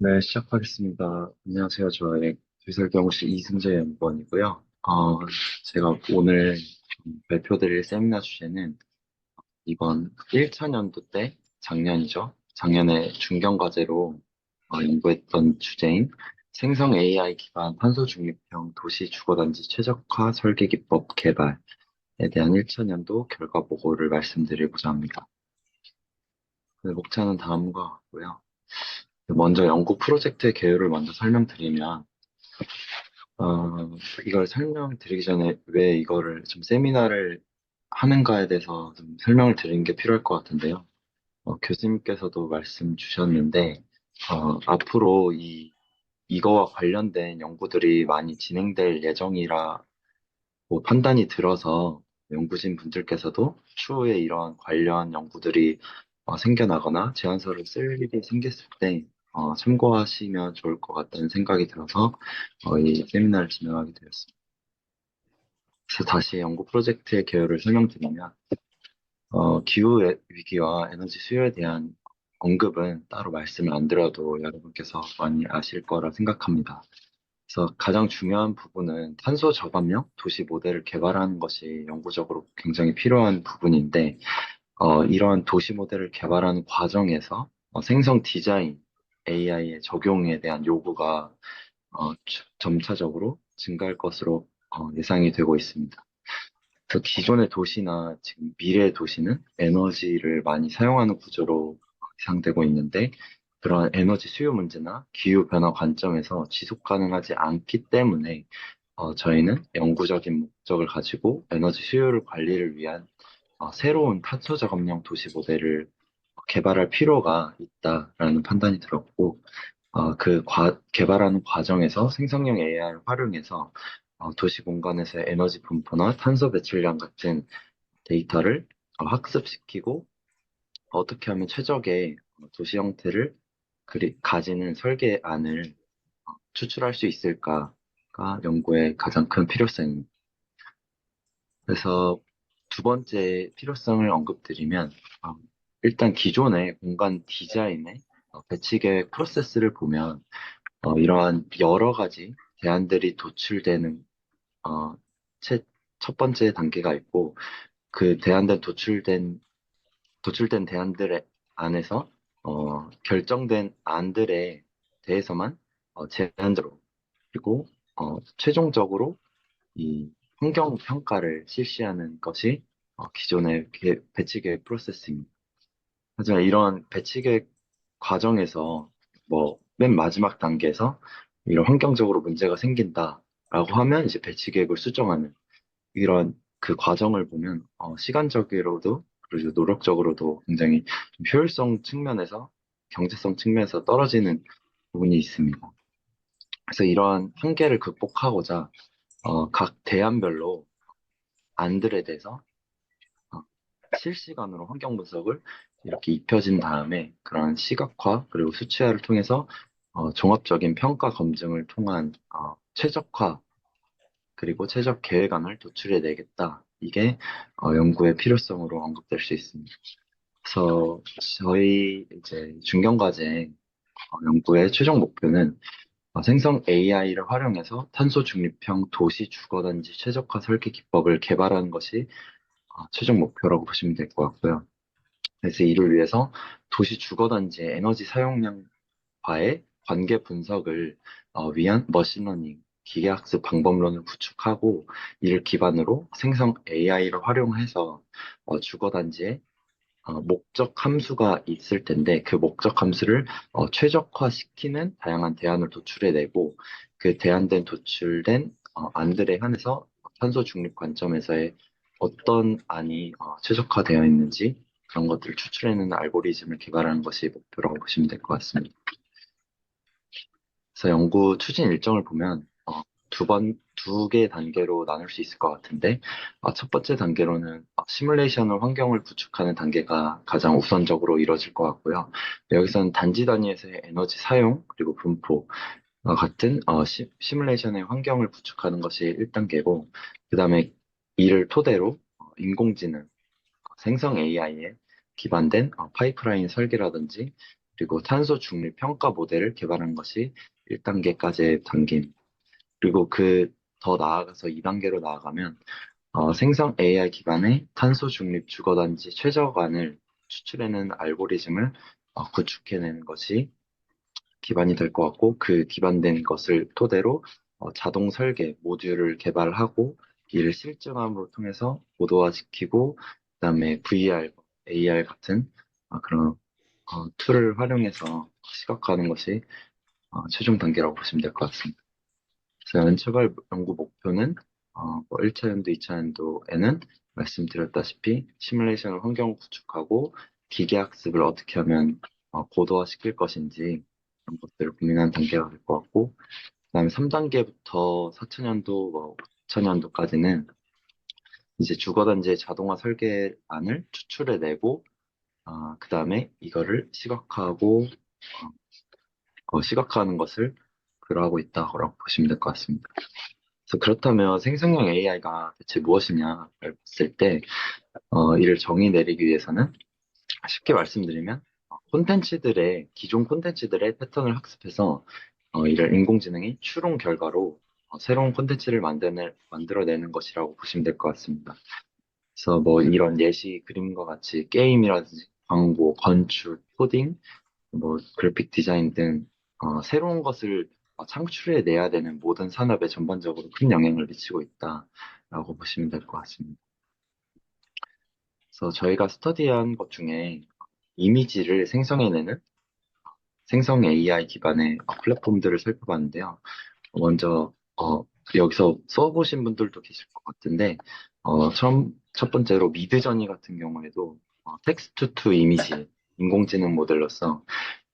네, 시작하겠습니다. 안녕하세요. 저의 주설경시 이승재 연구원이고요. 제가 오늘 발표드릴 세미나 주제는 이번 1차 년도 때 작년이죠. 작년에 중견과제로 연구했던 주제인 생성 AI 기반 탄소 중립형 도시 주거단지 최적화 설계 기법 개발에 대한 1차 년도 결과 보고를 말씀드리고자 합니다. 네, 목차는 다음과 같고요. 먼저 연구 프로젝트의 개요를 먼저 설명드리면 이걸 설명드리기 전에 왜 이거를 좀 세미나를 하는가에 대해서 좀 설명을 드리는 게 필요할 것 같은데요. 교수님께서도 말씀 주셨는데, 앞으로 이거와 관련된 연구들이 많이 진행될 예정이라고 판단이 들어서 연구진 분들께서도 추후에 이런 관련 연구들이 생겨나거나 제안서를 쓸 일이 생겼을 때 참고하시면 좋을 것 같다는 생각이 들어서 이 세미나를 진행하게 되었습니다. 그래서 다시 연구 프로젝트의 개요를 설명드리면, 기후 위기와 에너지 수요에 대한 언급은 따로 말씀을 안 드려도 여러분께서 많이 아실 거라 생각합니다. 그래서 가장 중요한 부분은 탄소 저감형 도시 모델을 개발하는 것이 연구적으로 굉장히 필요한 부분인데, 이러한 도시 모델을 개발하는 과정에서 생성 디자인, AI의 적용에 대한 요구가 점차적으로 증가할 것으로 예상이 되고 있습니다. 그 기존의 도시나 지금 미래의 도시는 에너지를 많이 사용하는 구조로 예상되고 있는데, 그런 에너지 수요 문제나 기후 변화 관점에서 지속 가능하지 않기 때문에 저희는 영구적인 목적을 가지고 에너지 수요를 관리를 위한 새로운 탄소 저감형 도시 모델을 개발할 필요가 있다라는 판단이 들었고, 개발하는 과정에서 생성형 AI를 활용해서 도시 공간에서의 에너지 분포나 탄소 배출량 같은 데이터를 학습시키고 어떻게 하면 최적의 도시 형태를 가지는 설계안을 추출할 수 있을까가 연구의 가장 큰 필요성입니다. 그래서 두 번째 필요성을 언급드리면 어, 일단 기존의 공간 디자인의 배치 계획 프로세스를 보면 이러한 여러 가지 대안들이 도출되는 어, 첫 번째 단계가 있고, 그 도출된 대안들 안에서 결정된 안들에 대해서만 제한적으로, 그리고 최종적으로 이 환경 평가를 실시하는 것이 기존의 배치 계획 프로세스입니다. 하지만 이런 배치 계획 과정에서 맨 마지막 단계에서 이런 환경적으로 문제가 생긴다라고 하면 이제 배치 계획을 수정하는 이런 그 과정을 보면 시간적으로도 그리고 노력적으로도 굉장히 좀 효율성 측면에서 경제성 측면에서 떨어지는 부분이 있습니다. 그래서 이러한 한계를 극복하고자 각 대안별로 안들에 대해서 어, 실시간으로 환경 분석을 이렇게 입혀진 다음에 그런 시각화 그리고 수치화를 통해서 종합적인 평가 검증을 통한 최적화 그리고 최적 계획안을 도출해 내겠다. 이게 연구의 필요성으로 언급될 수 있습니다. 그래서 저희 이제 중견과제 연구의 최종 목표는 생성 AI를 활용해서 탄소 중립형 도시 주거단지 최적화 설계 기법을 개발하는 것이 최종 목표라고 보시면 될 것 같고요. 그래서 이를 위해서 도시 주거단지의 에너지 사용량과의 관계 분석을 위한 머신러닝, 기계학습 방법론을 구축하고 이를 기반으로 생성 AI를 활용해서 주거단지에 목적 함수가 있을 텐데 그 목적 함수를 최적화시키는 다양한 대안을 도출해내고 그 대안된 도출된 안들에 한해서 탄소 중립 관점에서의 어떤 안이 최적화되어 있는지 그런 것들을 추출해내는 알고리즘을 개발하는 것이 목표라고 보시면 될 것 같습니다. 그래서 연구 추진 일정을 보면 두 개 단계로 나눌 수 있을 것 같은데, 첫 번째 단계로는 시뮬레이션을 환경을 구축하는 단계가 가장 우선적으로 이루어질 것 같고요. 여기서는 단지 단위에서의 에너지 사용, 그리고 분포 같은 시뮬레이션의 환경을 구축하는 것이 1단계고, 그 다음에 이를 토대로 인공지능, 생성 AI에 기반된 파이프라인 설계라든지 그리고 탄소 중립 평가 모델을 개발한 것이 1단계까지의 단계입니다. 그리고 더 나아가서 2단계로 나아가면 생성 AI 기반의 탄소 중립 주거단지 최저관을 추출해내는 알고리즘을 구축해내는 것이 기반이 될 것 같고, 그 기반된 것을 토대로 자동 설계 모듈을 개발하고 이를 실증함으로 통해서 고도화시키고, 그다음에 VR, AR 같은 그런 툴을 활용해서 시각화하는 것이 최종 단계라고 보시면 될 것 같습니다. 그래서 연체발 연구 목표는 1차 연도, 2차 연도에는 말씀드렸다시피 시뮬레이션을 환경을 구축하고 기계 학습을 어떻게 하면 고도화시킬 것인지 그런 것들을 고민하는 단계가 될 것 같고, 그다음에 3단계부터 4차년도, 5차년도까지는 이제 주거단지의 자동화 설계안을 추출해내고, 그다음에 이거를 시각화하고 시각화하는 것을 그러하고 있다고 보시면 될 것 같습니다. 그래서 그렇다면 생성형 AI가 대체 무엇이냐를 봤을 때, 이를 정의 내리기 위해서는 쉽게 말씀드리면, 기존 콘텐츠들의 패턴을 학습해서, 이를 인공지능이 추론 결과로 새로운 콘텐츠를 만들어내는 것이라고 보시면 될 것 같습니다. 그래서 뭐 이런 예시 그림과 같이 게임이라든지 광고, 건축, 코딩, 뭐 그래픽 디자인 등 새로운 것을 창출해내야 되는 모든 산업에 전반적으로 큰 영향을 미치고 있다라고 보시면 될 것 같습니다. 그래서 저희가 스터디한 것 중에 이미지를 생성해내는 생성 AI 기반의 플랫폼들을 살펴봤는데요. 먼저 여기서 써보신 분들도 계실 것 같은데, 첫 번째로 미드저니 같은 경우에도 텍스트 투 이미지 인공지능 모델로서,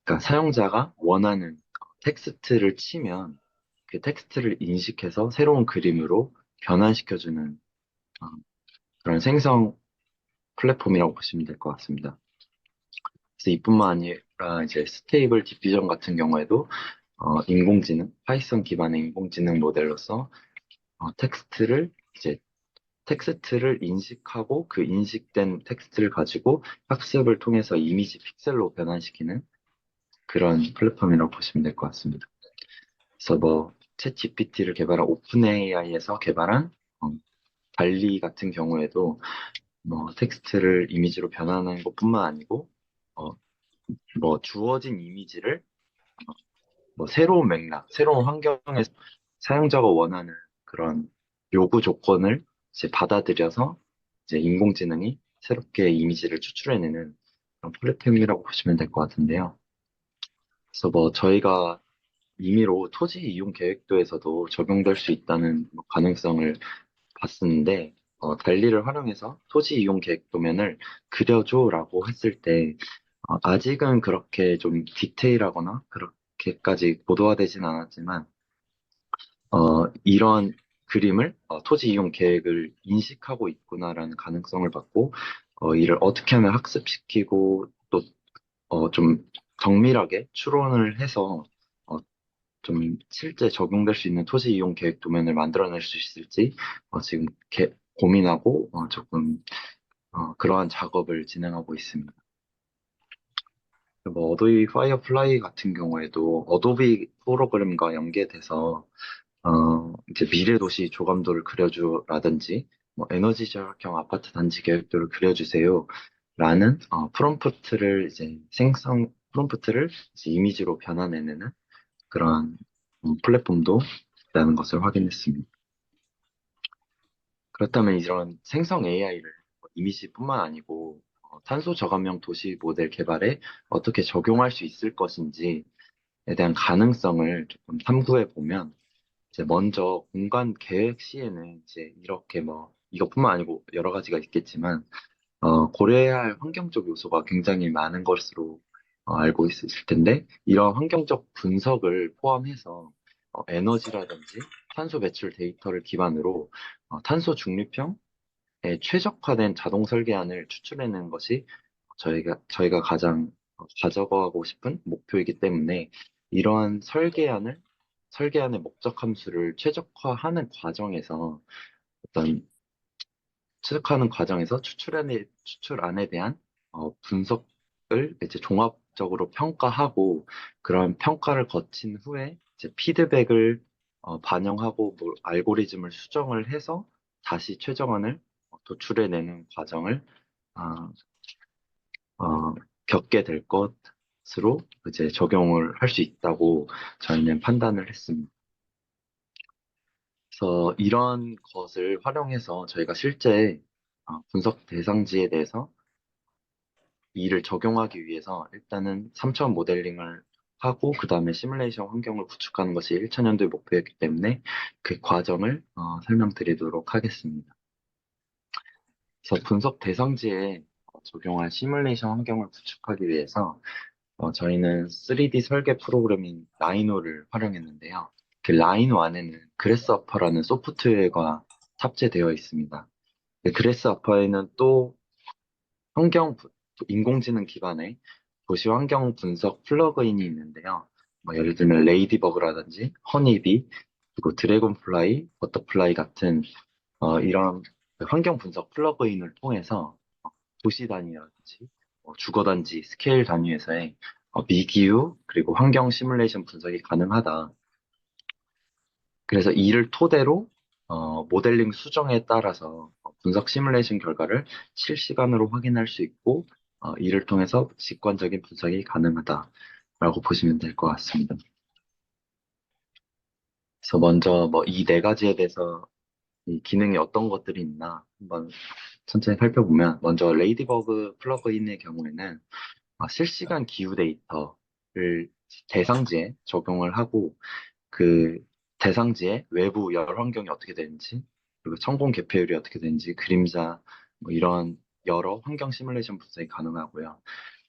그러니까 사용자가 원하는 텍스트를 치면 그 텍스트를 인식해서 새로운 그림으로 변환시켜주는 어, 그런 생성 플랫폼이라고 보시면 될 것 같습니다. 그래서 이뿐만 아니라 이제 스테이블 디퓨전 같은 경우에도 파이썬 기반의 인공지능 모델로서 텍스트를 이제 텍스트를 인식하고 그 인식된 텍스트를 가지고 학습을 통해서 이미지 픽셀로 변환시키는 그런 플랫폼이라고 보시면 될 것 같습니다. 그래서 뭐, 챗 GPT를 개발한 오픈 AI에서 개발한 달리 같은 경우에도 뭐 텍스트를 이미지로 변환하는 것뿐만 아니고, 어, 뭐 주어진 이미지를 뭐 새로운 맥락, 새로운 환경에서 사용자가 원하는 그런 요구 조건을 이제 받아들여서 이제 인공지능이 새롭게 이미지를 추출해내는 그런 플랫폼이라고 보시면 될 것 같은데요. 그래서 뭐 저희가 임의로 토지 이용 계획도에서도 적용될 수 있다는 뭐 가능성을 봤었는데, 달리를 활용해서 토지 이용 계획 도면을 그려줘라고 했을 때, 아직은 그렇게 좀 디테일하거나 그렇게까지 고도화되진 않았지만, 이런 그림을 토지 이용 계획을 인식하고 있구나라는 가능성을 받고, 이를 어떻게 하면 학습시키고 또 좀 정밀하게 추론을 해서 좀 실제 적용될 수 있는 토지 이용 계획 도면을 만들어낼 수 있을지 지금 고민하고 조금 그러한 작업을 진행하고 있습니다. 뭐 어도비 파이어플라이 같은 경우에도 어도비 프로그램과 연계돼서 이제 미래 도시 조감도를 그려주라든지 뭐 에너지 절약형 아파트 단지 계획도를 그려주세요. 라는 프롬프트를 이제 이미지로 변환해내는 그런 플랫폼도 있다는 것을 확인했습니다. 그렇다면 이런 생성 AI를 이미지뿐만 아니고 탄소 저감형 도시 모델 개발에 어떻게 적용할 수 있을 것인지에 대한 가능성을 조금 탐구해 보면, 이제 먼저 공간 계획 시에는 이제 이렇게 뭐 이것뿐만 아니고 여러 가지가 있겠지만 고려해야 할 환경적 요소가 굉장히 많은 것으로 알고 있으실 텐데, 이런 환경적 분석을 포함해서 에너지라든지 탄소 배출 데이터를 기반으로 탄소 중립형에 최적화된 자동 설계안을 추출해내는 것이 저희가 가장 가져가고 싶은 목표이기 때문에, 이러한 설계안의 목적 함수를 어떤 최적화하는 과정에서 추출안에 대한 분석을 이제 적으로 평가하고 그런 평가를 거친 후에 이제 피드백을 반영하고 뭐 알고리즘을 수정을 해서 다시 최종안을 도출해내는 과정을 아, 어, 겪게 될 것으로 이제 적용을 할 수 있다고 저희는 판단을 했습니다. 그래서 이런 것을 활용해서 저희가 실제 분석 대상지에 대해서 이를 적용하기 위해서 일단은 3차원 모델링을 하고 그 다음에 시뮬레이션 환경을 구축하는 것이 1차 년도의 목표였기 때문에 그 과정을 설명드리도록 하겠습니다. 그래서 분석 대상지에 적용할 시뮬레이션 환경을 구축하기 위해서 저희는 3D 설계 프로그램인 라이노를 활용했는데요. 그 라이노 안에는 그래스허퍼라는 소프트웨어가 탑재되어 있습니다. 그래스허퍼에는 또 환경, 인공지능 기반의 도시 환경 분석 플러그인이 있는데요. 뭐 예를 들면 레이디버그라든지 허니비, 그리고 드래곤플라이, 버터플라이 같은 이런 환경 분석 플러그인을 통해서 도시 단위라든지 주거 단지 스케일 단위에서의 미기후 그리고 환경 시뮬레이션 분석이 가능하다. 그래서 이를 토대로 모델링 수정에 따라서 분석 시뮬레이션 결과를 실시간으로 확인할 수 있고 이를 통해서 직관적인 분석이 가능하다라고 보시면 될 것 같습니다. 그래서 먼저 뭐 이 네 가지에 대해서 이 기능이 어떤 것들이 있나 한번 천천히 살펴보면 먼저 레이디버그 플러그인의 경우에는 실시간 기후 데이터를 대상지에 적용을 하고 그 대상지의 외부 열 환경이 어떻게 되는지, 그리고 천공 개폐율이 어떻게 되는지, 그림자, 뭐 이런 여러 환경 시뮬레이션 분석이 가능하고요.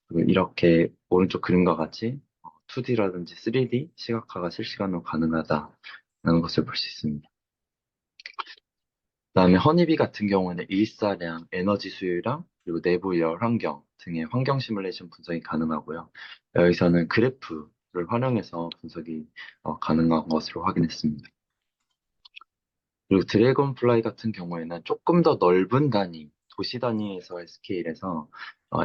그리고 이렇게 오른쪽 그림과 같이 2D라든지 3D 시각화가 실시간으로 가능하다는 것을 볼 수 있습니다. 그다음에 허니비 같은 경우는 일사량, 에너지 수요량, 그리고 내부 열 환경 등의 환경 시뮬레이션 분석이 가능하고요. 여기서는 그래프를 활용해서 분석이 가능한 것으로 확인했습니다. 그리고 드래곤플라이 같은 경우에는 조금 더 넓은 단위, 도시 단위에서의 스케일에서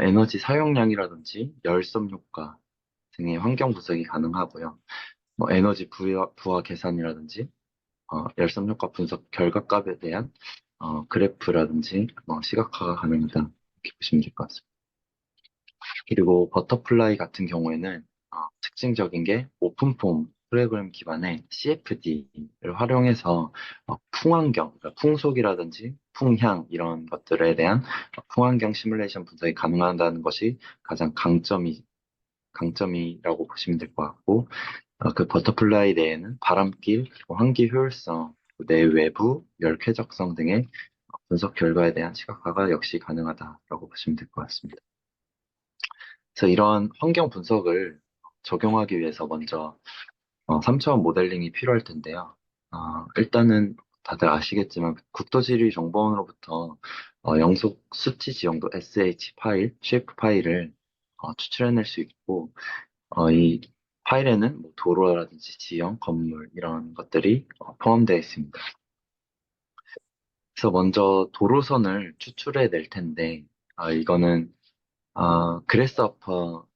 에너지 사용량이라든지 열섬 효과 등의 환경 분석이 가능하고요. 뭐 에너지 부하 계산이라든지 열섬 효과 분석 결과값에 대한 그래프라든지 시각화가 가능하다 이렇게 보시면 될 것 같습니다. 그리고 버터플라이 같은 경우에는 특징적인 게 오픈폼 프로그램 기반의 CFD를 활용해서 풍환경, 그러니까 풍속이라든지 풍향 이런 것들에 대한 풍환경 시뮬레이션 분석이 가능하다는 것이 가장 강점이라고 보시면 될 것 같고 그 버터플라이 내에는 바람길, 그리고 환기 효율성, 내외부, 열 쾌적성 등의 분석 결과에 대한 시각화가 역시 가능하다라고 보시면 될 것 같습니다. 그래서 이런 환경 분석을 적용하기 위해서 먼저 3차원 모델링이 필요할 텐데요. 일단은 다들 아시겠지만 국토지리정보원으로부터 영속 수치 지형도 SH 파일, 쉐이프 파일을 추출해낼 수 있고 이 파일에는 뭐 도로라든지 지형, 건물 이런 것들이 포함되어 있습니다. 그래서 먼저 도로선을 추출해 낼 텐데 이거는 그래스허퍼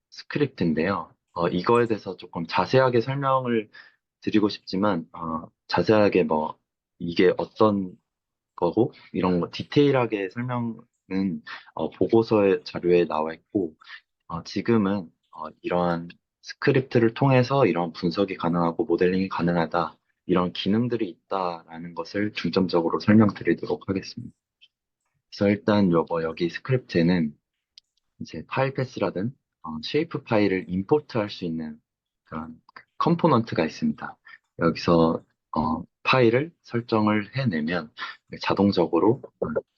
스크립트인데요. 이거에 대해서 조금 자세하게 설명을 드리고 싶지만 자세하게 뭐 이게 어떤 거고 이런 거 디테일하게 설명은 보고서의 자료에 나와 있고 지금은 이러한 스크립트를 통해서 이런 분석이 가능하고 모델링이 가능하다, 이런 기능들이 있다라는 것을 중점적으로 설명드리도록 하겠습니다. 그래서 일단 여기 스크립트에는 이제 파일 패스라든 쉐이프 파일을 임포트할 수 있는 그런 컴포넌트가 있습니다. 여기서 파일을 설정을 해내면 자동적으로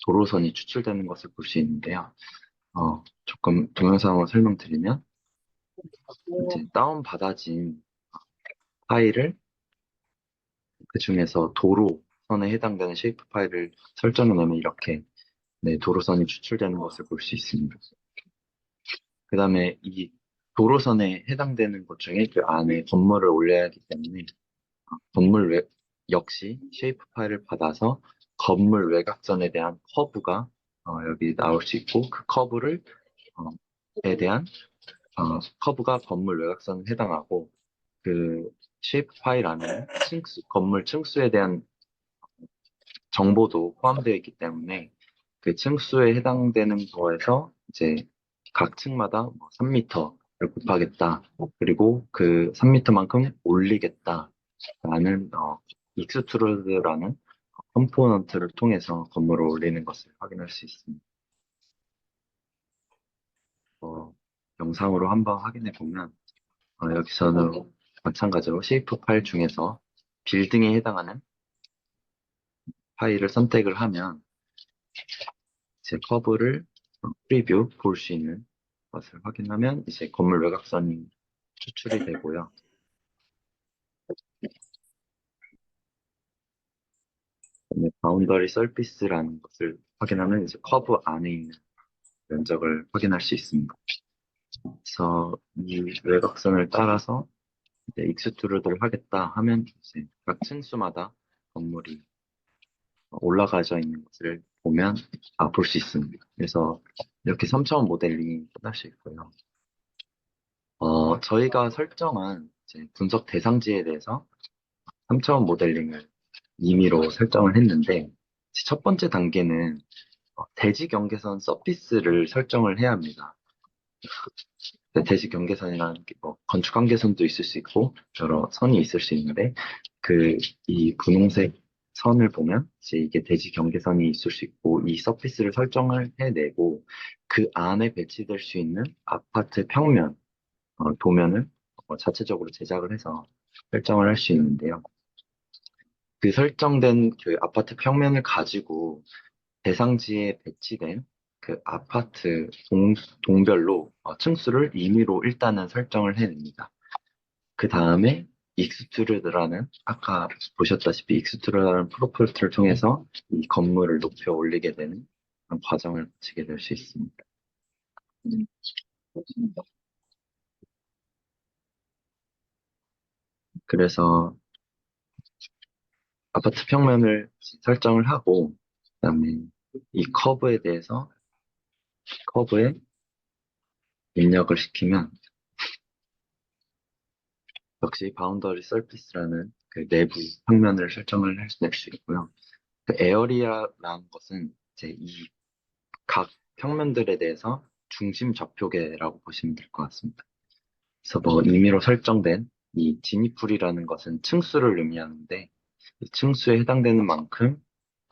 도로선이 추출되는 것을 볼 수 있는데요. 조금 동영상으로 설명드리면 이제 다운받아진 파일을 그 중에서 도로선에 해당되는 쉐이프 파일을 설정해 놓으면 이렇게 도로선이 추출되는 것을 볼 수 있습니다. 그 다음에 이 도로선에 해당되는 것 중에 그 안에 건물을 올려야 하기 때문에 역시 쉐이프 파일을 받아서 건물 외곽선에 대한 커브가 여기 나올 수 있고 그 커브를 에 대한 커브가 건물 외곽선에 해당하고 그 쉐이프 파일 안에 건물 층수에 대한 정보도 포함되어 있기 때문에 그 층수에 해당되는 거에서 이제 각 층마다 뭐 3m를 곱하겠다. 그리고 그 3m만큼 올리겠다라는 익스트루드라는 컴포넌트를 통해서 건물을 올리는 것을 확인할 수 있습니다. 어, 영상으로 한번 확인해 보면 여기서는 마찬가지로 쉐이프 파일 중에서 빌딩에 해당하는 파일을 선택을 하면 제 커브를 프리뷰 볼 수 있는 것을 확인하면 이제 건물 외곽선이 추출이 되고요. 그다음에 바운더리 서피스라는 것을 확인하면 이제 커브 안에 있는 면적을 확인할 수 있습니다. 그래서 이 외곽선을 따라서 이제 익스트루드를 하겠다 하면 이제 각 층수마다 건물이 올라가져 있는 것을 보면 볼 수 있습니다. 그래서 이렇게 3차원 모델링이 끝날 수 있고요. 저희가 설정한 이제 분석 대상지에 대해서 3차원 모델링을 임의로 설정을 했는데 첫 번째 단계는 대지 경계선 서피스를 설정을 해야 합니다. 대지 경계선이라는 게 뭐 건축 관계선도 있을 수 있고 여러 선이 있을 수 있는데 이 분홍색 선을 보면 이제 이게 대지 경계선이 있을 수 있고 이 서피스를 설정을 해내고 그 안에 배치될 수 있는 아파트 평면 도면을 자체적으로 제작을 해서 설정을 할 수 있는데요. 그 설정된 그 아파트 평면을 가지고 대상지에 배치된 그 아파트 동별로 층수를 임의로 일단은 설정을 해냅니다. 그 다음에 익스트루드라는 아까 보셨다시피 익스트루드라는 프로포트를 통해서 이 건물을 높여 올리게 되는 그런 과정을 거치게 될 수 있습니다. 그래서 아파트 평면을 설정을 하고 그다음에 이 커브에 입력을 시키면 역시 바운더리 서피스라는 그 내부 평면을 설정을 낼 수 있고요. 그 에어리아라는 것은 이제 이 각 평면들에 대해서 중심 좌표계라고 보시면 될 것 같습니다. 그래서 뭐 임의로 설정된 이 지니풀이라는 것은 층수를 의미하는데 이 층수에 해당되는 만큼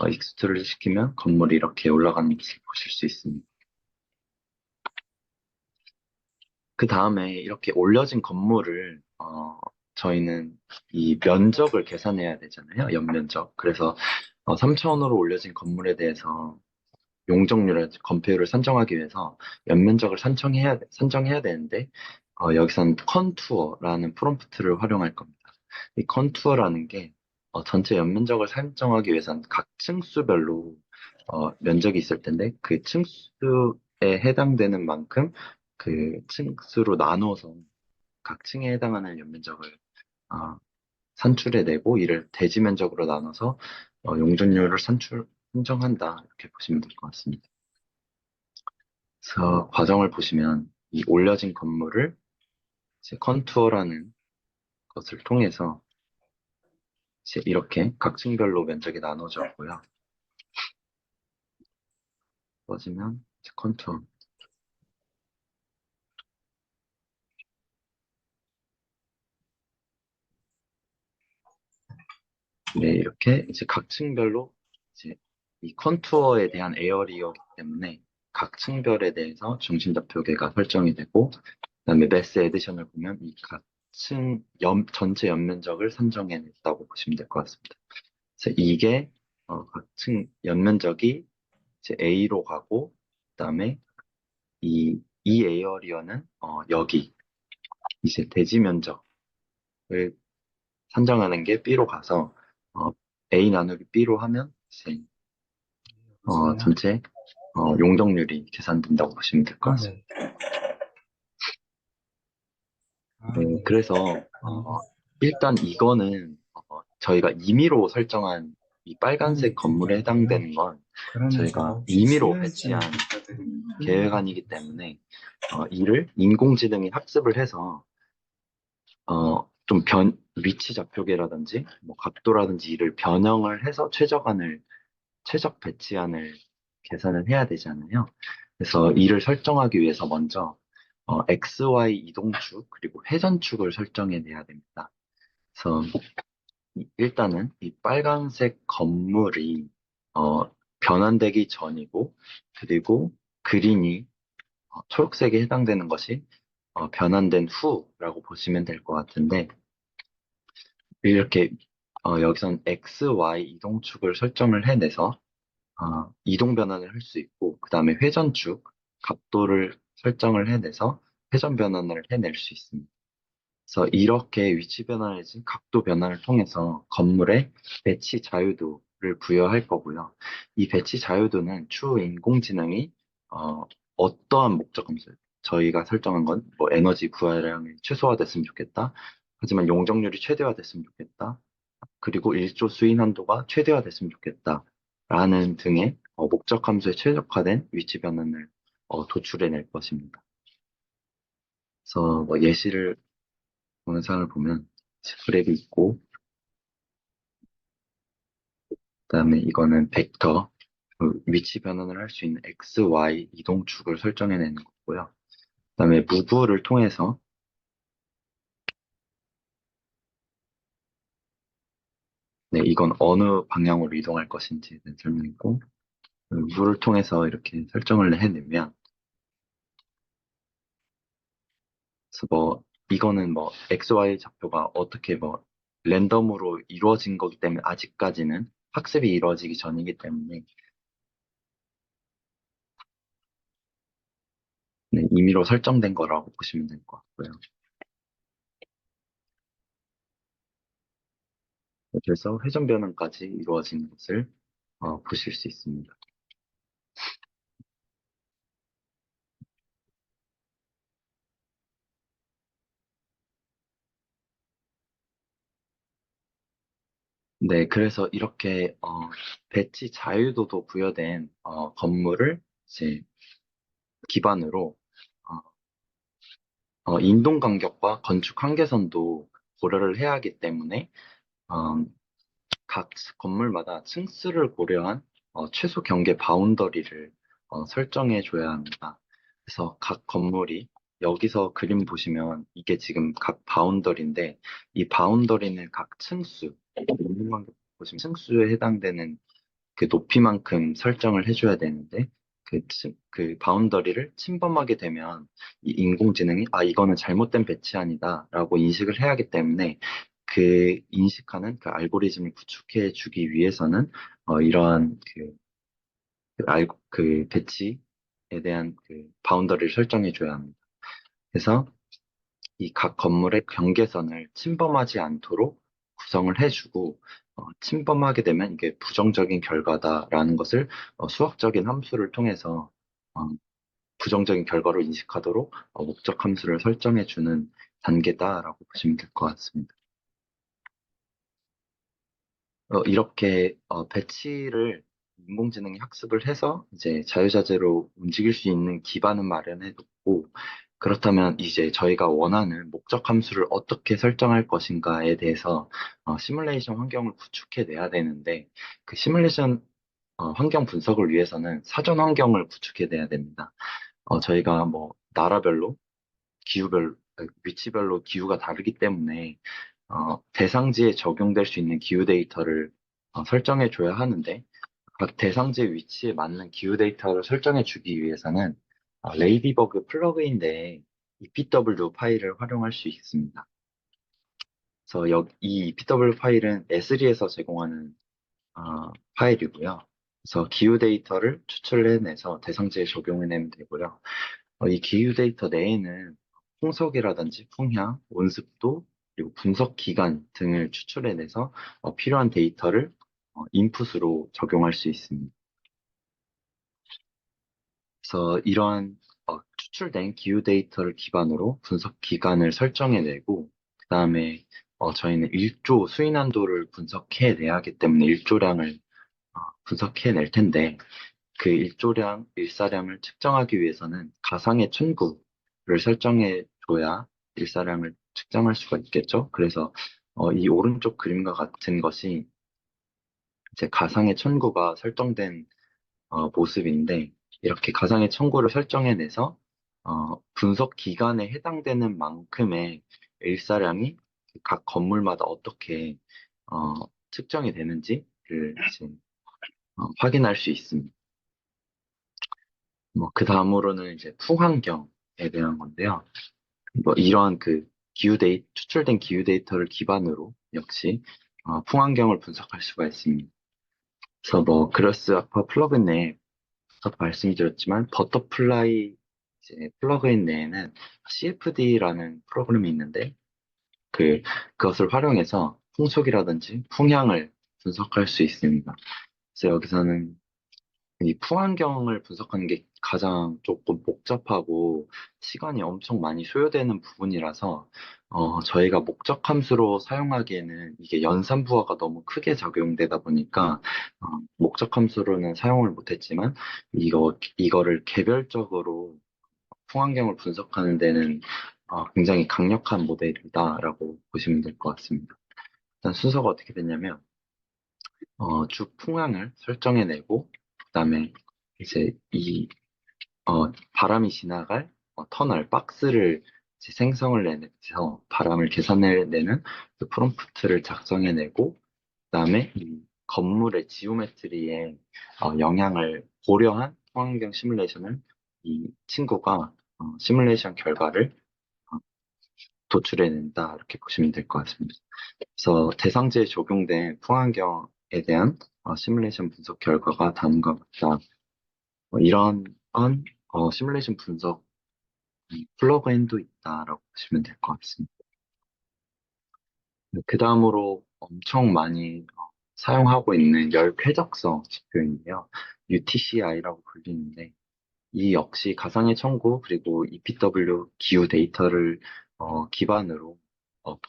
익스트루를 시키면 건물이 이렇게 올라가는 것을 보실 수 있습니다. 그 다음에 이렇게 올려진 건물을 저희는 이 면적을 계산해야 되잖아요. 연면적. 그래서 3차원으로 올려진 건물에 대해서 용적률을 건폐율을 산정하기 위해서 연면적을 산정해야 되는데 여기서는 컨투어라는 프롬프트를 활용할 겁니다. 이 컨투어라는 게 전체 연면적을 산정하기 위해서는 각 층수별로 면적이 있을 텐데 그 층수에 해당되는 만큼 그 층수로 나누어서 각 층에 해당하는 연면적을 어, 산출해내고 이를 대지 면적으로 나눠서 용적률을 산정한다 이렇게 보시면 될 것 같습니다. 그래서 과정을 보시면 이 올려진 건물을 이제 컨투어라는 것을 통해서 이제 이렇게 각 층별로 면적이 나눠졌고요. 꺼지면 이제 컨투어. 네, 이렇게 이제 각 층별로 이제 이 컨투어에 대한 에어리어이기 때문에 각 층별에 대해서 중심좌표계가 설정이 되고 그다음에 매스 에디션을 보면 이 각 층 전체 연면적을 산정해냈다고 보시면 될 것 같습니다. 그래서 이게 각 층 연면적이 이제 A로 가고 그다음에 이 에어리어는 여기 이제 대지 면적을 산정하는 게 B로 가서 어, A 나누기 B로 하면 이제 전체 용적률이 계산된다고 보시면 될 것 같습니다. 네, 그래서 일단 이거는 저희가 임의로 설정한 이 빨간색 건물에 등기하고요. 해당되는 건 그러면 저희가 혹시 임의로 신분증 배치한 부탁드립니다. 계획안이기 때문에 이를 인공지능이 학습을 해서 좀 위치 좌표계라든지 뭐 각도라든지 이를 변형을 해서 최적 배치안을 계산을 해야 되잖아요. 그래서 이를 설정하기 위해서 먼저 X, Y 이동축 그리고 회전축을 설정해 내야 됩니다. 그래서 일단은 이 빨간색 건물이 어, 변환되기 전이고 그리고 그린이 초록색에 해당되는 것이 변환된 후라고 보시면 될 것 같은데 이렇게 여기선 X, Y 이동축을 설정을 해내서 이동 변환을 할 수 있고 그 다음에 회전축 각도를 설정을 해내서 회전 변환을 해낼 수 있습니다. 그래서 이렇게 위치 변환 내지 각도 변환을 통해서 건물에 배치 자유도를 부여할 거고요. 이 배치 자유도는 추후 인공지능이 어, 어떠한 목적 함수, 저희가 설정한 건 뭐 에너지 부하량이 최소화됐으면 좋겠다. 하지만 용적률이 최대화됐으면 좋겠다. 그리고 일조 수인 한도가 최대화됐으면 좋겠다. 라는 등의 목적 함수에 최적화된 위치 변환을 도출해낼 것입니다. 그래서 뭐 예시를 영상을 보면 그래프 있고, 그다음에 이거는 벡터, 그 위치 변환을 할 수 있는 x, y 이동축을 설정해내는 거고요. 그다음에 무브를 통해서 네, 이건 어느 방향으로 이동할 것인지에 대한 설명이고, 그 무브를 통해서 이렇게 설정을 해내면, 그래서 뭐 이거는 뭐 x, y 좌표가 어떻게 뭐 랜덤으로 이루어진 거기 때문에 아직까지는 학습이 이루어지기 전이기 때문에 네, 임의로 설정된 거라고 보시면 될 것 같고요. 그래서 회전 변환까지 이루어지는 것을 보실 수 있습니다. 네, 그래서 이렇게 배치 자유도도 부여된 건물을 이제 기반으로 인동 간격과 건축 한계선도 고려를 해야 하기 때문에 어, 각 건물마다 층수를 고려한 최소 경계 바운더리를 설정해 줘야 합니다. 그래서 각 건물이 여기서 그림 보시면 이게 지금 각 바운더리인데 이 바운더리는 각 층수, 인공관계 보시면 층수에 해당되는 그 높이만큼 설정을 해줘야 되는데 그 바운더리를 침범하게 되면 이 인공지능이 이거는 잘못된 배치안이다 라고 인식을 해야 하기 때문에 그 인식하는 그 알고리즘을 구축해 주기 위해서는 이러한 그 배치에 대한 그 바운더리를 설정해 줘야 합니다. 그래서 이 각 건물의 경계선을 침범하지 않도록 구성을 해주고 침범하게 되면 이게 부정적인 결과다라는 것을 수학적인 함수를 통해서 어, 부정적인 결과로 인식하도록 목적 함수를 설정해주는 단계다라고 보시면 될 것 같습니다. 이렇게 배치를 인공지능이 학습을 해서 이제 자유자재로 움직일 수 있는 기반은 마련해 놓고 그렇다면 이제 저희가 원하는 목적 함수를 어떻게 설정할 것인가에 대해서 시뮬레이션 환경을 구축해 내야 되는데 그 시뮬레이션 환경 분석을 위해서는 사전 환경을 구축해 내야 됩니다. 저희가 뭐 나라별로 위치별로 기후가 다르기 때문에 대상지에 적용될 수 있는 기후 데이터를 설정해 줘야 하는데 각 대상지 위치에 맞는 기후 데이터를 설정해 주기 위해서는 레이디버그 플러그인 내에 EPW 파일을 활용할 수 있습니다. 그래서 이 EPW 파일은 에스리에서 제공하는 파일이고요. 그래서 기후 데이터를 추출해내서 대상지에 적용해내면 되고요. 이 기후 데이터 내에는 풍속이라든지 풍향, 온습도, 그리고 분석 기간 등을 추출해내서 필요한 데이터를 인풋으로 적용할 수 있습니다. 그래서 이러한 추출된 기후 데이터를 기반으로 분석 기간을 설정해내고, 그 다음에 저희는 일조 수인한도를 분석해내야 하기 때문에 일조량을 분석해낼 텐데, 그 일조량, 일사량을 측정하기 위해서는 가상의 춘구를 설정해 줘야 일사량을 측정할 수가 있겠죠. 그래서 이 오른쪽 그림과 같은 것이 이제 가상의 춘구가 설정된 모습인데, 이렇게 가상의 춘구를 설정해내서 분석 기간에 해당되는 만큼의 일사량이 각 건물마다 어떻게 측정이 되는지를 이제 확인할 수 있습니다. 그 다음으로는 이제 풍환경에 대한 건데요. 이러한 그 추출된 기후 데이터를 기반으로 역시 풍환경을 분석할 수가 있습니다. 그래서 그로스 아쿠아 플러그인 내에 아까도 말씀드렸지만 버터플라이 이제 플러그인 내에는 CFD라는 프로그램이 있는데 그것을 활용해서 풍속이라든지 풍향을 분석할 수 있습니다. 그래서 여기서는 이 풍환경을 분석하는 게 가장 조금 복잡하고 시간이 엄청 많이 소요되는 부분이라서 저희가 목적 함수로 사용하기에는 이게 연산부하가 너무 크게 적용되다 보니까 목적 함수로는 사용을 못했지만 이거를 개별적으로 풍환경을 분석하는 데는 굉장히 강력한 모델이다라고 보시면 될 것 같습니다. 일단 순서가 어떻게 됐냐면 주 풍향을 설정해내고 그다음에 이제 바람이 지나갈 터널, 박스를 이제 생성을 내서 바람을 계산해내는 그 프롬프트를 작성해내고, 그다음에 이 건물의 지오메트리에 영향을 고려한 통환경 시뮬레이션을 이 친구가 시뮬레이션 결과를 어, 도출해낸다 이렇게 보시면 될 것 같습니다. 그래서 대상지에 적용된 풍환경에 대한 시뮬레이션 분석 결과가 다음과 같다. 이런 시뮬레이션 분석 플러그인도 있다라고 보시면 될 것 같습니다. 그 다음으로 엄청 많이 사용하고 있는 열 쾌적성 지표인데요. UTCI라고 불리는데 이 역시 가상의 청구 그리고 EPW 기후 데이터를 기반으로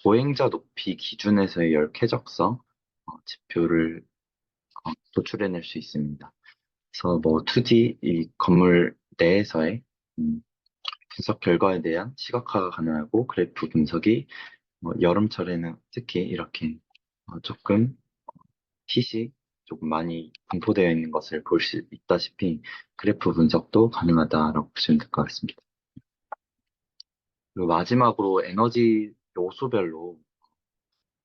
보행자 높이 기준에서의 열 쾌적성 지표를 도출해낼 수 있습니다. 그래서 2D 이 건물 내에서의 분석 결과에 대한 시각화가 가능하고 그래프 분석이 여름철에는 특히 이렇게 조금 핏이 조금 많이 분포되어 있는 것을 볼 수 있다시피 그래프 분석도 가능하다라고 보시면 될 것 같습니다. 그리고 마지막으로 에너지 요소별로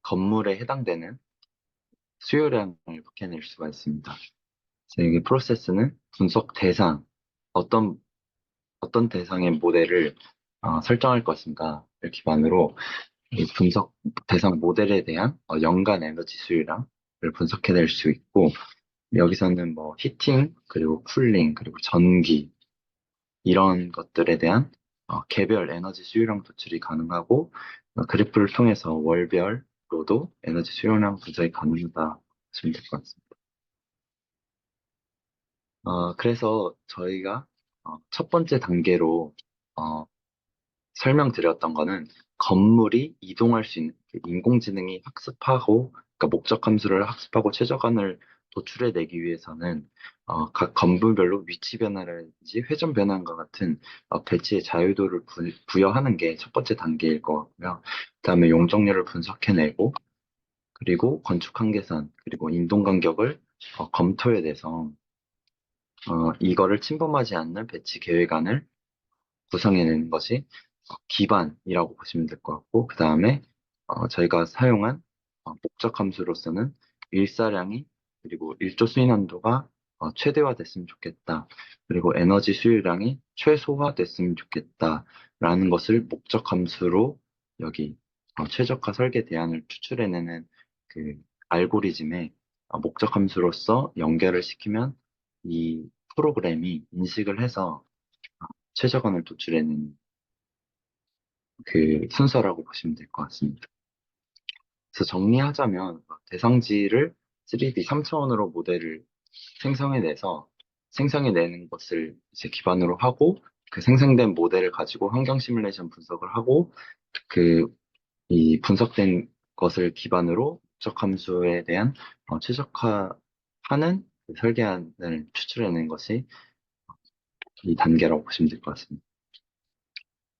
건물에 해당되는 수요량을 밝혀낼 수가 있습니다. 그래서 여기 프로세스는 분석 대상, 어떤 대상의 모델을 설정할 것인가를 기반으로 이 분석 대상 모델에 대한 연간 에너지 수요량을 분석해낼 수 있고, 여기서는 히팅, 그리고 쿨링, 그리고 전기, 이런 것들에 대한 개별 에너지 수요량 도출이 가능하고, 그래프를 통해서 월별로도 에너지 수요량 분석이 가능하다 보시면 될 것 같습니다. 그래서 저희가 첫 번째 단계로 어, 설명드렸던 거는 건물이 이동할 수 있는 인공지능이 학습하고 그러니까 목적 함수를 학습하고 최저간을 도출해내기 위해서는 각 건물별로 위치 변화라든지 회전 변화과 같은 배치의 자유도를 부여하는 게 첫 번째 단계일 것 같고요. 그다음에 용적률을 분석해내고 그리고 건축 한계선 그리고 인동 간격을 검토해내서 이거를 침범하지 않는 배치 계획안을 구성해내는 것이 기반이라고 보시면 될 것 같고, 그 다음에 저희가 사용한 목적 함수로서는 일사량이 그리고 일조 수인 한도가 최대화됐으면 좋겠다. 그리고 에너지 수요량이 최소화됐으면 좋겠다라는 것을 목적 함수로 여기 최적화 설계 대안을 추출해내는 그 알고리즘의 목적 함수로서 연결을 시키면 이 프로그램이 인식을 해서 최저간을 도출해내는 그 순서라고 보시면 될 것 같습니다. 그래서 정리하자면 대상지를 3D 3차원으로 모델을 생성해내서 생성해내는 것을 이제 기반으로 하고 그 생성된 모델을 가지고 환경 시뮬레이션 분석을 하고 그 이 분석된 것을 기반으로 목적 함수에 대한 최적화하는 그 설계안을 추출해낸 것이 이 단계라고 보시면 될 것 같습니다.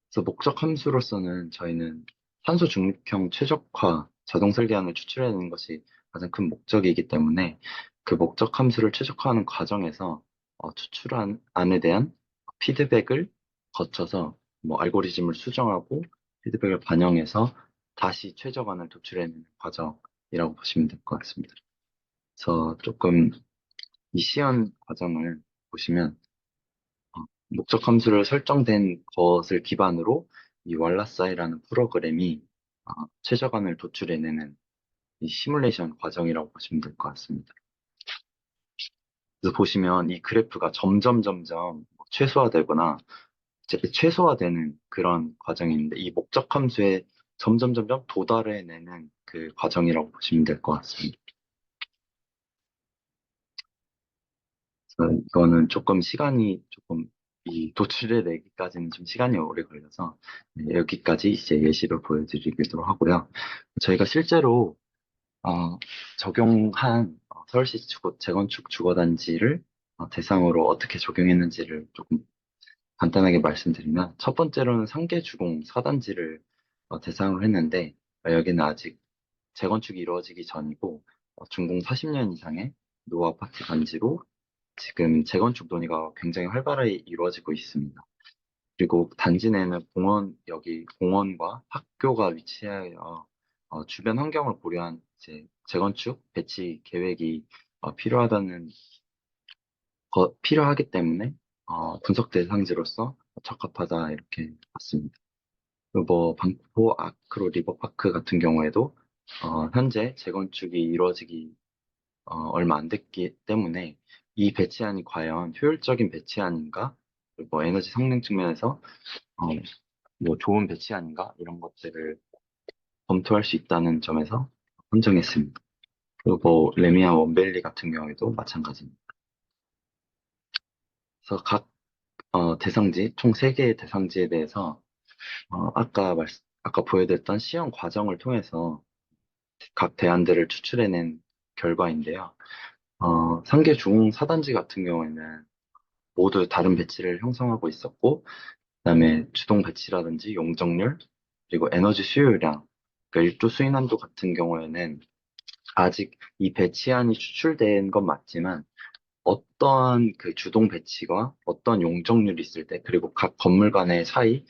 그래서 목적 함수로서는 저희는 탄소 중립형 최적화 자동 설계안을 추출해내는 것이 가장 큰 목적이기 때문에 그 목적 함수를 최적화하는 과정에서 추출한 안에 대한 피드백을 거쳐서 뭐 알고리즘을 수정하고 피드백을 반영해서 다시 최적안을 도출해내는 과정이라고 보시면 될 것 같습니다. 그래서 조금 이 시연 과정을 보시면 목적 함수를 설정된 것을 기반으로 이 왈라사이라는 프로그램이 최적안을 도출해내는 이 시뮬레이션 과정이라고 보시면 될 것 같습니다. 그래서 보시면 이 그래프가 점점 최소화되거나 최소화되는 그런 과정인데 이 목적 함수에 점점 도달해내는 그 과정이라고 보시면 될 것 같습니다. 그래서 이거는 조금 시간이 조금 이 도출해내기까지는 좀 시간이 오래 걸려서 네, 여기까지 이제 예시를 보여드리기로 하고요. 저희가 실제로 적용한 서울시 재건축 주거단지를 대상으로 어떻게 적용했는지를 조금 간단하게 말씀드리면 첫 번째로는 상계 주공 4단지를 대상으로 했는데 여기는 아직 재건축이 이루어지기 전이고 준공 40년 이상의 노후 아파트 단지로 지금 재건축 논의가 굉장히 활발하게 이루어지고 있습니다. 그리고 단지 내에는 여기 공원과 학교가 위치하여 주변 환경을 고려한 이제 재건축 배치 계획이 필요하기 때문에 분석 대상지로서 적합하다 이렇게 봤습니다. 그리고 뭐 방포 아크로 리버파크 같은 경우에도 현재 재건축이 이루어지기 얼마 안 됐기 때문에 이 배치안이 과연 효율적인 배치안인가, 그리고 뭐 에너지 성능 측면에서 어, 뭐 좋은 배치안인가 이런 것들을 검토할 수 있다는 점에서 선정했습니다. 그리고 뭐 레미안 원밸리 같은 경우에도 마찬가지입니다. 그래서 각 대상지, 총 3개의 대상지에 대해서 아까 보여드렸던 시험 과정을 통해서 각 대안들을 추출해낸 결과인데요. 상계 중 4단지 같은 경우에는 모두 다른 배치를 형성하고 있었고, 그다음에 주동 배치라든지 용적률, 그리고 에너지 수요량, 그러니까 일조 수인한도 같은 경우에는 아직 이 배치안이 추출된 건 맞지만 어떤 그 주동 배치가 어떤 용적률이 있을 때, 그리고 각 건물 간의 사이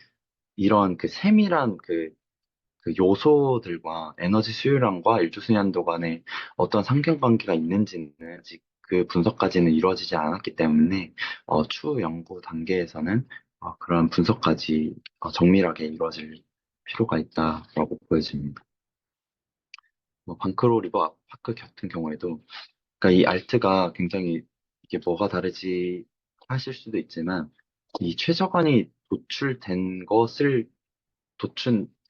이런 그 세밀한 그 요소들과 에너지 수요량과 일조 수인한도 간에 어떤 상관관계가 있는지는 아직 그 분석까지는 이루어지지 않았기 때문에 추후 연구 단계에서는 그런 분석까지 정밀하게 이루어질 필요가 있다라고 보여집니다. 뭐 방크로 리버 파크 같은 경우에도 그러니까 이 알트가 굉장히 이게 뭐가 다르지 하실 수도 있지만 이 최저간이 도출된 것을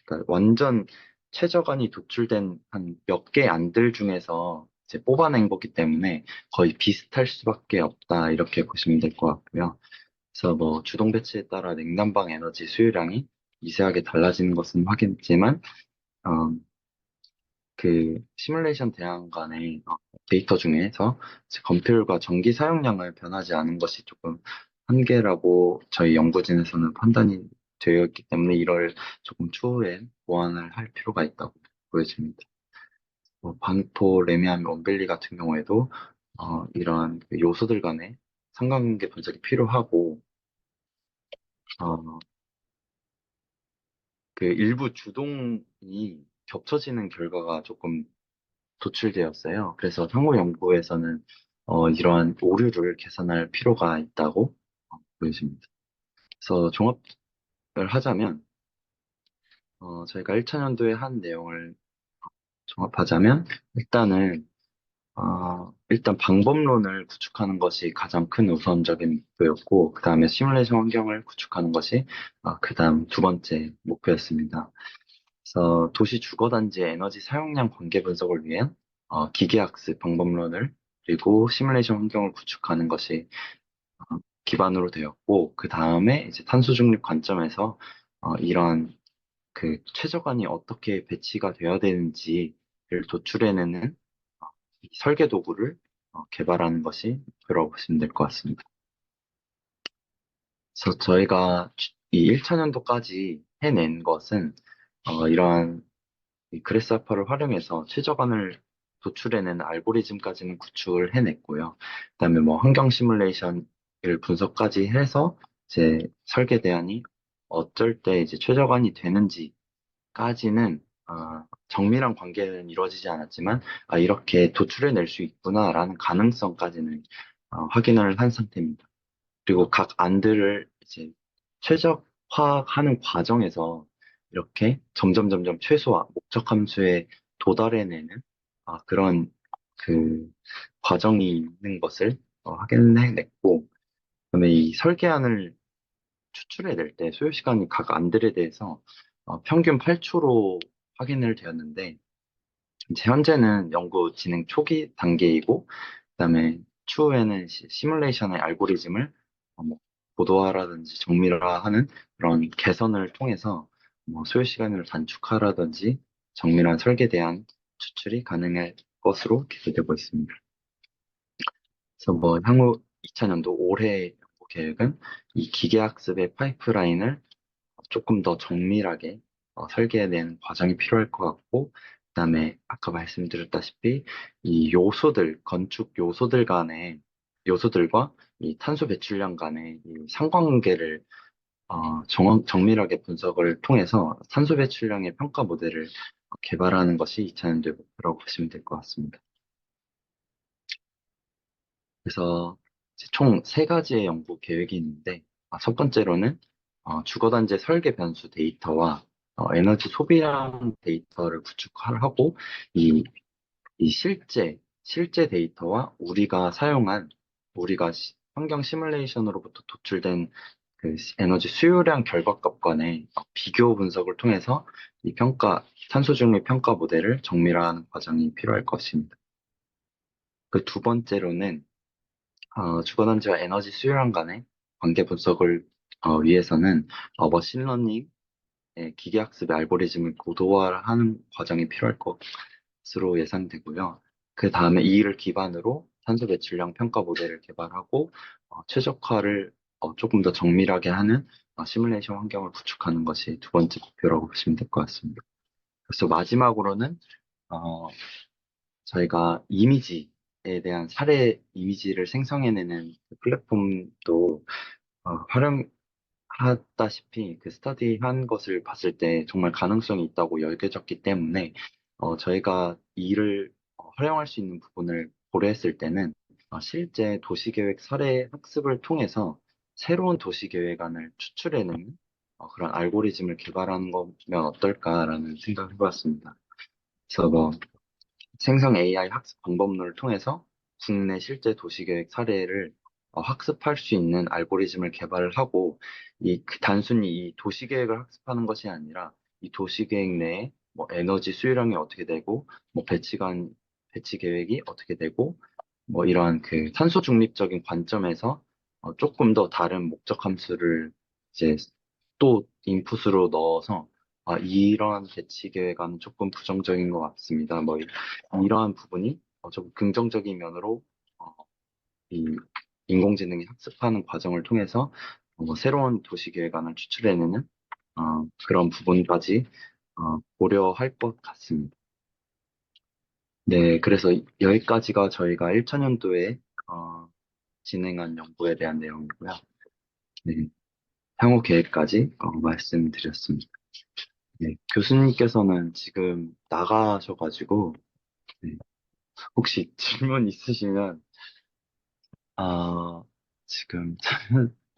그러니까 완전 최저간이 도출된 한 몇 개 안들 중에서 이제 뽑아낸 거기 때문에 거의 비슷할 수밖에 없다 이렇게 보시면 될 것 같고요. 그래서 뭐 주동 배치에 따라 냉난방 에너지 수요량이 미세하게 달라지는 것은 확인했지만 어, 그 시뮬레이션 대안 간의 데이터 중에서 건폐율과 전기 사용량을 변하지 않은 것이 조금 한계라고 저희 연구진에서는 판단이 되어 있기 때문에 이를 조금 추후에 보완을 할 필요가 있다고 보여집니다. 뭐 반포, 레미안, 원밸리 같은 경우에도 이러한 그 요소들 간의 상관관계 분석이 필요하고 어, 그 일부 주동이 겹쳐지는 결과가 조금 도출되었어요. 그래서 향후 연구에서는 이러한 오류를 개선할 필요가 있다고 보여집니다. 그래서 종합을 하자면 저희가 1차년도에 한 내용을 종합하자면 일단 방법론을 구축하는 것이 가장 큰 우선적인 목표였고 그 다음에 시뮬레이션 환경을 구축하는 것이 그 다음 두 번째 목표였습니다. 그래서 도시 주거단지의 에너지 사용량 관계 분석을 위한 기계학습 방법론을 그리고 시뮬레이션 환경을 구축하는 것이 기반으로 되었고 그 다음에 이제 탄소 중립 관점에서 이런 그 최저간이 어떻게 배치가 되어야 되는지를 도출해내는 이 설계 도구를 개발하는 것이 목표라고 보시면 될 것 같습니다. 그래서 저희가 이 1차년도까지 해낸 것은 이러한 이 그래스하퍼를 활용해서 최저간을 도출해내는 알고리즘까지는 구축을 해냈고요. 그다음에 뭐 환경 시뮬레이션을 분석까지 해서 제 설계 대안이 어쩔 때 이제 최저간이 되는지까지는 정밀한 관계는 이루어지지 않았지만 이렇게 도출해낼 수 있구나라는 가능성까지는 확인을 한 상태입니다. 그리고 각 안들을 이제 최적화하는 과정에서 이렇게 점점 최소화, 목적 함수에 도달해내는 그런 그 과정이 있는 것을 확인해냈고, 그다음에 이 설계안을 추출해낼 때 소요 시간이 각 안들에 대해서 평균 8초로 확인을 되었는데, 이제 현재는 연구 진행 초기 단계이고, 그다음에 추후에는 시뮬레이션의 알고리즘을 뭐 고도화라든지 정밀화하는 그런 개선을 통해서 뭐 소요 시간을 단축하라든지 정밀한 설계 대안 추출이 가능할 것으로 기대되고 있습니다. 그래서 뭐 향후 2000년도 올해 연구 계획은 이 기계학습의 파이프라인을 조금 더 정밀하게 설계해낸 과정이 필요할 것 같고, 그다음에 아까 말씀드렸다시피 이 요소들, 건축 요소들 간의 요소들과 이 탄소 배출량 간의 이 상관관계를 정밀하게 분석을 통해서 탄소 배출량의 평가 모델을 개발하는 것이 2000년도의 목표라고 보시면 될 것 같습니다. 그래서 이제 총 세 가지의 연구 계획이 있는데, 첫 번째로는 주거단지 설계 변수 데이터와 에너지 소비량 데이터를 구축하고, 이, 이 실제 데이터와 우리가 환경 시뮬레이션으로부터 도출된 그 에너지 수요량 결과값 간의 비교 분석을 통해서 이 탄소 중립 평가 모델을 정밀화하는 과정이 필요할 것입니다. 그 두 번째로는 주거단지와 에너지 수요량 간의 관계 분석을 위해서는 머신러닝, 기계학습의 알고리즘을 고도화하는 과정이 필요할 것으로 예상되고요. 그 다음에 이 일을 기반으로 탄소 배출량 평가 모델을 개발하고 최적화를 조금 더 정밀하게 하는 시뮬레이션 환경을 구축하는 것이 두 번째 목표라고 보시면 될 것 같습니다. 그래서 마지막으로는 어, 저희가 이미지에 대한 사례 이미지를 생성해내는 그 플랫폼도 활용하다시피 그 스터디한 것을 봤을 때 정말 가능성이 있다고 여겨졌기 때문에 저희가 이 일을 활용할 수 있는 부분을 고려했을 때는 실제 도시계획 사례 학습을 통해서 새로운 도시계획안을 추출해내는 그런 알고리즘을 개발하는 거면 어떨까라는 생각을 해봤습니다. 그래서 뭐 생성 AI 학습 방법론을 통해서 국내 실제 도시계획 사례를 학습할 수 있는 알고리즘을 개발을 하고, 단순히 이 도시계획을 학습하는 것이 아니라 이 도시계획 내에 뭐 에너지 수요량이 어떻게 되고, 뭐 배치 계획이 어떻게 되고, 뭐 이러한 그 탄소 중립적인 관점에서 조금 더 다른 목적 함수를 이제 또 인풋으로 넣어서 이러한 배치 계획안은 조금 부정적인 것 같습니다. 뭐 이러한 부분이 좀 긍정적인 면으로 어, 이 인공지능이 학습하는 과정을 통해서 뭐 새로운 도시 계획안을 추출해내는 그런 부분까지 고려할 것 같습니다. 네, 그래서 여기까지가 저희가 1차년도에 진행한 연구에 대한 내용이고요. 네, 향후 계획까지 말씀드렸습니다. 네, 교수님께서는 지금 나가셔가지고 네, 혹시 질문 있으시면 아, 지금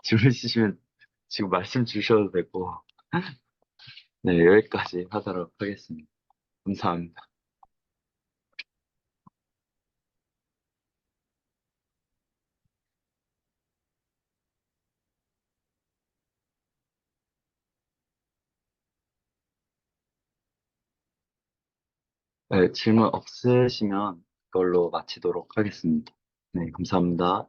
질문 있으시면 지금 말씀 주셔도 되고 네, 여기까지 하도록 하겠습니다. 감사합니다. 네, 질문 없으시면 그걸로 마치도록 하겠습니다. 네, 감사합니다.